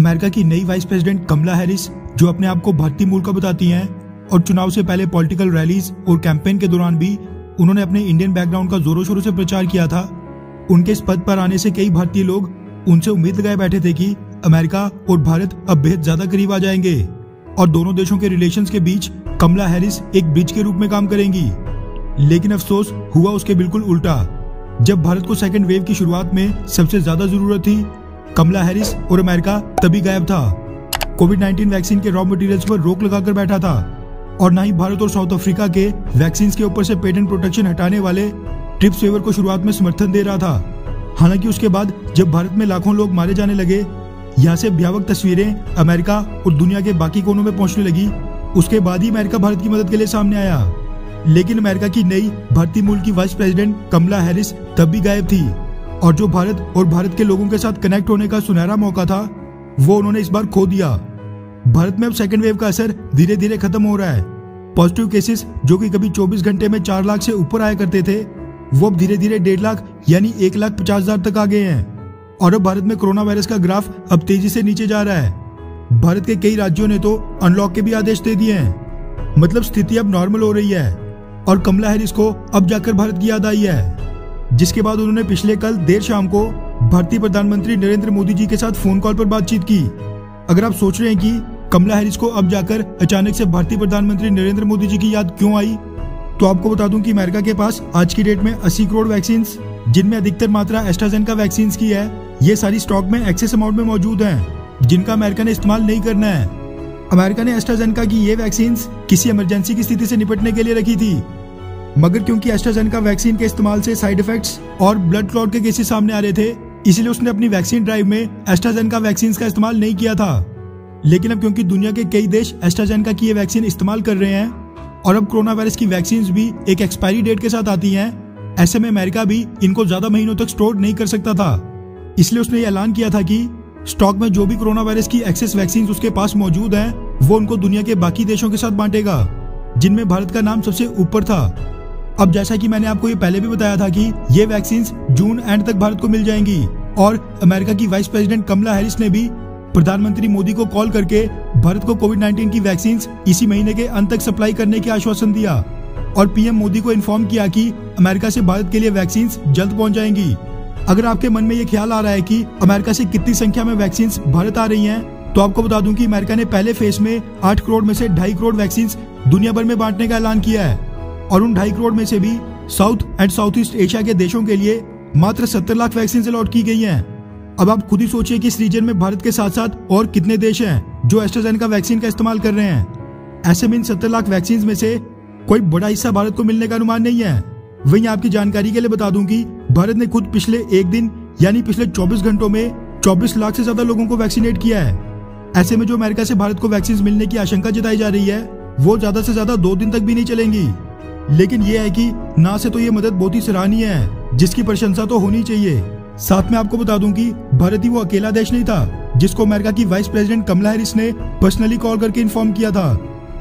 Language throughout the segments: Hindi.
अमेरिका की नई वाइस प्रेसिडेंट कमला हैरिस, जो अपने आप को भारतीय मूल का बताती हैं और चुनाव से पहले पॉलिटिकल रैलीज और कैंपेन के दौरान भी उन्होंने अपने इंडियन बैकग्राउंड का जोरों शोरों से प्रचार किया था। उनके इस पद पर आने से कई भारतीय लोग उनसे उम्मीद लगाए बैठे थे कि अमेरिका और भारत अब बेहद ज्यादा करीब आ जाएंगे और दोनों देशों के रिलेशंस के बीच कमला हैरिस एक ब्रिज के रूप में काम करेंगी। लेकिन अफसोस हुआ उसके बिल्कुल उल्टा। जब भारत को सेकेंड वेव की शुरुआत में सबसे ज्यादा जरूरत थी, कमला हैरिस और अमेरिका तभी गायब था। कोविड-19 वैक्सीन के रॉ मटेरियल्स पर रोक लगाकर बैठा था और न ही भारत और साउथ अफ्रीका के वैक्सीन के ऊपर से पेटेंट प्रोटेक्शन हटाने वाले ट्रिप्स वेवर को शुरुआत में समर्थन दे रहा था। हालांकि उसके बाद जब भारत में लाखों लोग मारे जाने लगे, यहाँ से भयावह तस्वीरें अमेरिका और दुनिया के बाकी कोनों में पहुंचने लगी, उसके बाद ही अमेरिका भारत की मदद के लिए सामने आया। लेकिन अमेरिका की नई भारतीय मूल की वाइस प्रेसिडेंट कमला हैरिस तब भी गायब थी और जो भारत और भारत के लोगों के साथ कनेक्ट होने का सुनहरा मौका था, वो उन्होंने इस बार खो दिया। भारत में अब सेकेंड वेव का असर धीरे धीरे खत्म हो रहा है। पॉजिटिव केसेस जो कि कभी 24 घंटे में 4 लाख से ऊपर आया करते थे, वो अब धीरे धीरे 1.5 लाख यानी 1,50,000 तक आ गए हैं और अब भारत में कोरोना वायरस का ग्राफ अब तेजी से नीचे जा रहा है। भारत के कई राज्यों ने तो अनलॉक के भी आदेश दे दिए हैं। मतलब स्थिति अब नॉर्मल हो रही है और कमला हैरिस को अब जाकर भारत की याद आई है, जिसके बाद उन्होंने पिछले कल देर शाम को भारतीय प्रधानमंत्री नरेंद्र मोदी जी के साथ फोन कॉल पर बातचीत की। अगर आप सोच रहे हैं कि कमला हैरिस को अब जाकर अचानक से भारतीय प्रधानमंत्री नरेंद्र मोदी जी की याद क्यों आई, तो आपको बता दूं कि अमेरिका के पास आज की डेट में 80 करोड़ वैक्सीन, जिनमें अधिकतर मात्रा एस्ट्राजेनेका वैक्सीन की है, ये सारी स्टॉक में एक्सेस अमाउंट में मौजूद हैं, जिनका अमेरिका ने इस्तेमाल नहीं करना है। अमेरिका ने एस्ट्राजेनेका की ये वैक्सीन किसी इमरजेंसी की स्थिति से निपटने के लिए रखी थी, मगर क्योंकि एस्ट्राजेनेका वैक्सीन के इस्तेमाल से साइड इफेक्ट्स और ब्लड क्लॉट के केसेस सामने आ रहे थे, इसलिए उसने अपनी वैक्सीन ड्राइव में एस्ट्राजेनेका वैक्सीन का इस्तेमाल नहीं किया था। लेकिन अब क्योंकि दुनिया के कई देश एस्ट्राजेनेका की ये वैक्सीन इस्तेमाल कर रहे हैं और अब कोरोना वायरस की वैक्सीन भी एक एक्सपायरी डेट के साथ आती हैं, ऐसे में अमेरिका भी इनको ज्यादा महीनों तक स्टोर नहीं कर सकता था। इसलिए उसने ये ऐलान किया था कि स्टॉक में जो भी कोरोना वायरस की एक्सेस वैक्सीन उसके पास मौजूद हैं, वो उनको दुनिया के बाकी देशों के साथ बांटेगा, जिनमें भारत का नाम सबसे ऊपर था। अब जैसा कि मैंने आपको ये पहले भी बताया था कि ये वैक्सीन जून एंड तक भारत को मिल जाएंगी और अमेरिका की वाइस प्रेसिडेंट कमला हैरिस ने भी प्रधानमंत्री मोदी को कॉल करके भारत को कोविड-19 की वैक्सीन इसी महीने के अंत तक सप्लाई करने की आश्वासन दिया और पीएम मोदी को इन्फॉर्म किया कि अमेरिका से भारत के लिए वैक्सीन जल्द पहुंच जाएंगी। अगर आपके मन में ये ख्याल आ रहा है कि अमेरिका से कितनी संख्या में वैक्सीन भारत आ रही हैं, तो आपको बता दूं कि अमेरिका ने पहले फेज में 8 करोड़ में से 2.5 करोड़ वैक्सीन दुनिया भर में बांटने का ऐलान किया है और उन 2.5 करोड़ में से भी south and south east Asia के देशों के लिए मात्र 70 लाख वैक्सीन अलॉट की गई हैं। अब आप खुद ही सोचिए कि इस रीजन में भारत के साथ साथ और कितने देश हैं जो एस्ट्राजेनेका वैक्सीन का इस्तेमाल कर रहे हैं। ऐसे में इन 70 लाख वैक्सीन में से कोई बड़ा हिस्सा भारत को मिलने का अनुमान नहीं है। वहीं आपकी जानकारी के लिए बता दूं कि भारत ने खुद पिछले एक दिन यानी पिछले 24 घंटों में 24 लाख से ज्यादा लोगों को वैक्सीनेट किया है। ऐसे में जो अमेरिका से भारत को वैक्सीन मिलने की आशंका जताई जा रही है, वो ज्यादा से ज्यादा 2 दिन तक भी नहीं चलेंगी। लेकिन ये है कि ना से तो ये मदद बहुत ही सराहनीय है, जिसकी प्रशंसा तो होनी चाहिए। साथ में आपको बता दूं कि भारत ही वो अकेला देश नहीं था जिसको अमेरिका की वाइस प्रेसिडेंट कमला हैरिस ने पर्सनली कॉल करके इन्फॉर्म किया था,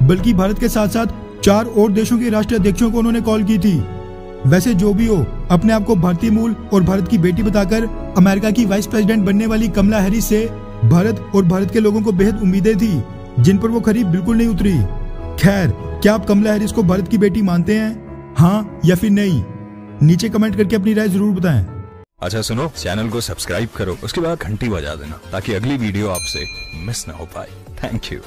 बल्कि भारत के साथ साथ 4 और देशों के राष्ट्रीय अध्यक्षों को उन्होंने कॉल की थी। वैसे जो भी हो, अपने आप को भारतीय मूल और भारत की बेटी बताकर अमेरिका की वाइस प्रेसिडेंट बनने वाली कमला हैरिस से भारत और भारत के लोगों को बेहद उम्मीदें थी, जिन पर वो खरी बिल्कुल नहीं उतरी। खैर, क्या आप कमला हैरिस को भारत की बेटी मानते हैं, हाँ या फिर नहीं? नीचे कमेंट करके अपनी राय जरूर बताएं। अच्छा सुनो, चैनल को सब्सक्राइब करो, उसके बाद घंटी बजा देना ताकि अगली वीडियो आपसे मिस ना हो पाए। Thank you.